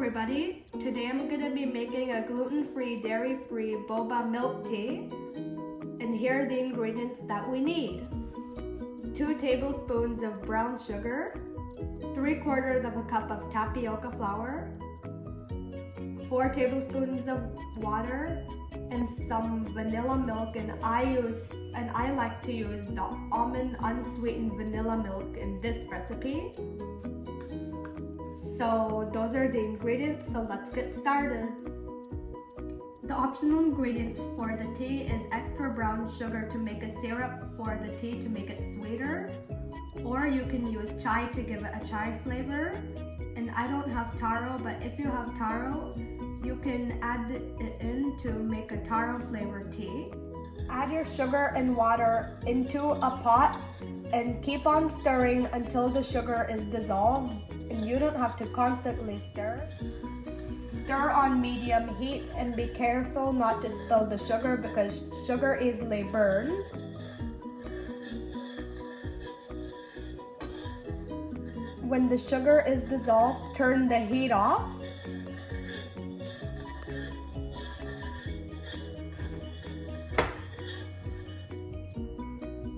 everybody, today I'm going to be making a gluten-free, dairy-free boba milk tea, and here are the ingredients that we need. 2 tablespoons of brown sugar, 3/4 of a cup of tapioca flour, 4 tablespoons of water, and some vanilla milk, and I like to use the Almond unsweetened vanilla milk in this recipe. So those are the ingredients, so let's get started. The optional ingredients for the tea is extra brown sugar to make a syrup for the tea to make it sweeter, or you can use chai to give it a chai flavor. And I don't have taro, but if you have taro, you can add it in to make a taro flavored tea. Add your sugar and water into a pot and keep on stirring until the sugar is dissolved, and you don't have to constantly stir. Stir on medium heat and be careful not to spill the sugar because sugar easily burns. When the sugar is dissolved, turn the heat off.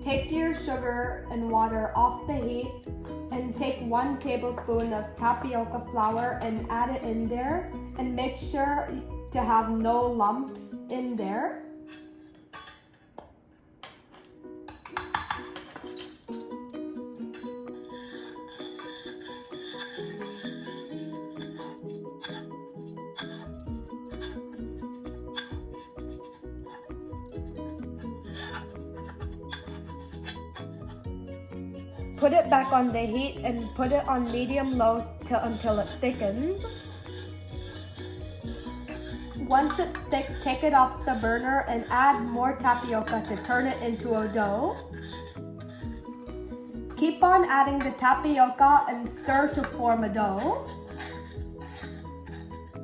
Take your sugar and water off the heat and take 1 tablespoon of tapioca flour and add it in there, and make sure to have no lumps in there. Put it back on the heat and put it on medium-low until it thickens. Once it's thick, take it off the burner and add more tapioca to turn it into a dough. Keep on adding the tapioca and stir to form a dough.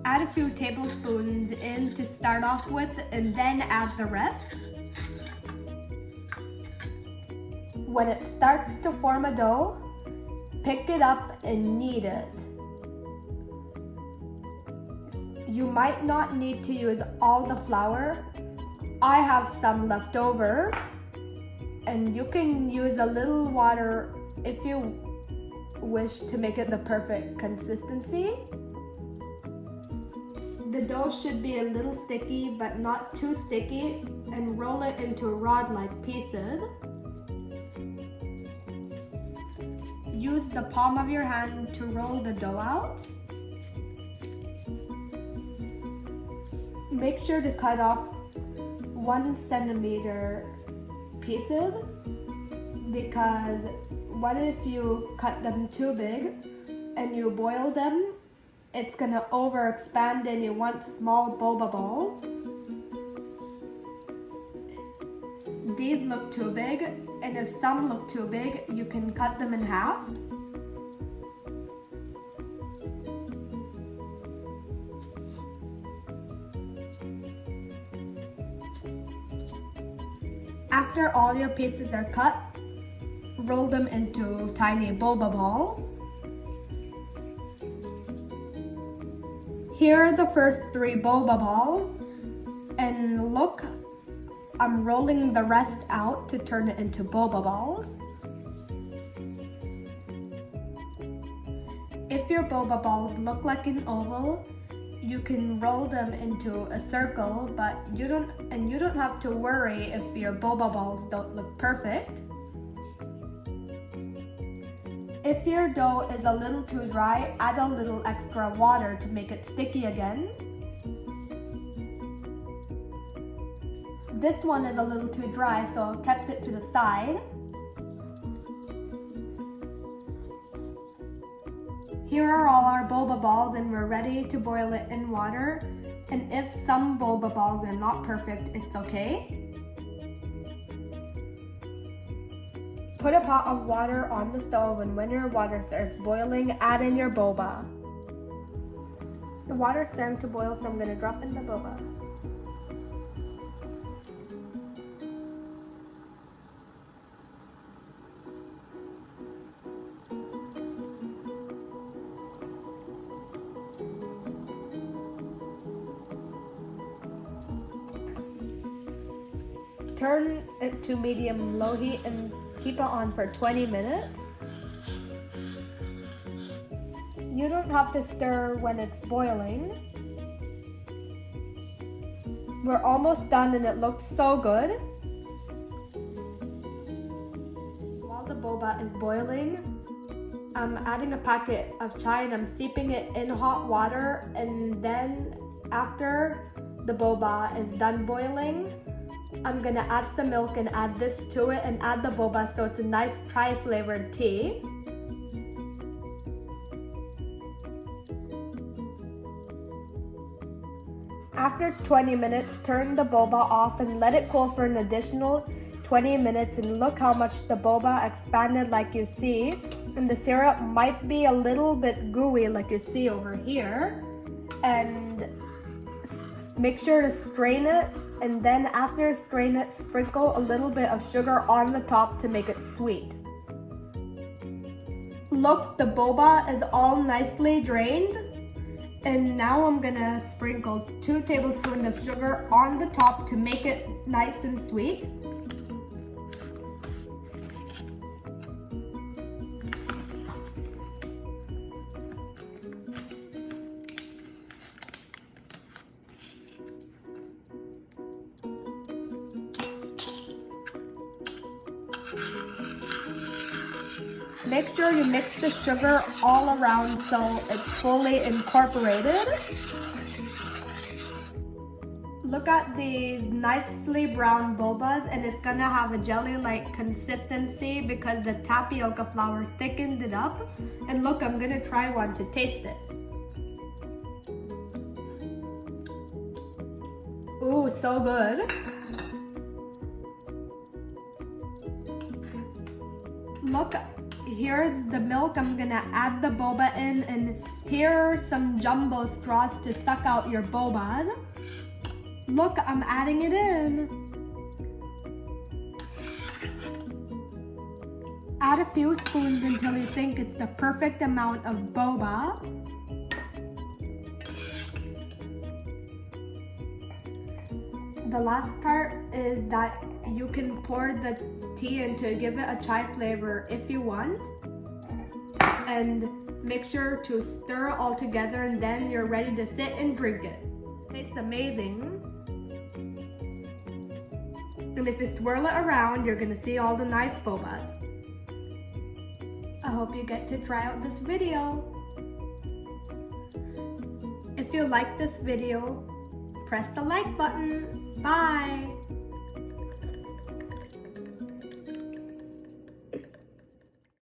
Add a few tablespoons in to start off with and then add the rest. When it starts to form a dough, pick it up and knead it. You might not need to use all the flour. I have some left over, and you can use a little water if you wish to make it the perfect consistency. The dough should be a little sticky but not too sticky, and roll it into rod-like pieces. Use the palm of your hand to roll the dough out. Make sure to cut off 1 centimeter pieces, because what if you cut them too big and you boil them, it's gonna overexpand and you want small boba balls. These look too big, and if some look too big, you can cut them in half. After all your pieces are cut, roll them into tiny boba balls. Here are the first 3 boba balls, and look, I'm rolling the rest out to turn it into boba balls. If your boba balls look like an oval, you can roll them into a circle, but you don't have to worry if your boba balls don't look perfect. If your dough is a little too dry, add a little extra water to make it sticky again. This one is a little too dry, so I kept it to the side. Here are all our boba balls, and we're ready to boil it in water. And if some boba balls are not perfect, it's okay. Put a pot of water on the stove, and when your water starts boiling, add in your boba. The water's starting to boil, so I'm going to drop in the boba. turn it to medium low heat and keep it on for 20 minutes. You don't have to stir when it's boiling. We're almost done and it looks so good. While the boba is boiling, I'm adding a packet of chai and I'm steeping it in hot water, and then after the boba is done boiling, I'm gonna add some milk and add this to it and add the boba so it's a nice chai flavored tea. After 20 minutes, turn the boba off and let it cool for an additional 20 minutes, and look how much the boba expanded like you see. And the syrup might be a little bit gooey like you see over here. And make sure to strain it, and then after strain it, sprinkle a little bit of sugar on the top to make it sweet. Look, the boba is all nicely drained. And now I'm gonna sprinkle 2 tablespoons of sugar on the top to make it nice and sweet. Make sure you mix the sugar all around so it's fully incorporated. Look at these nicely brown bobas, and it's gonna have a jelly-like consistency because the tapioca flour thickened it up. And look, I'm gonna try one to taste it. Ooh, so good. Look, here's the milk. I'm gonna add the boba in, and here are some jumbo straws to suck out your bobas. Look, I'm adding it in. Add a few spoons until you think it's the perfect amount of boba. The last part is that you can pour the tea in to give it a chai flavor if you want. And make sure to stir it all together, and then you're ready to sit and drink it. It tastes amazing. And if you swirl it around, you're gonna see all the nice bobas. I hope you get to try out this video. If you like this video, press the like button. Bye!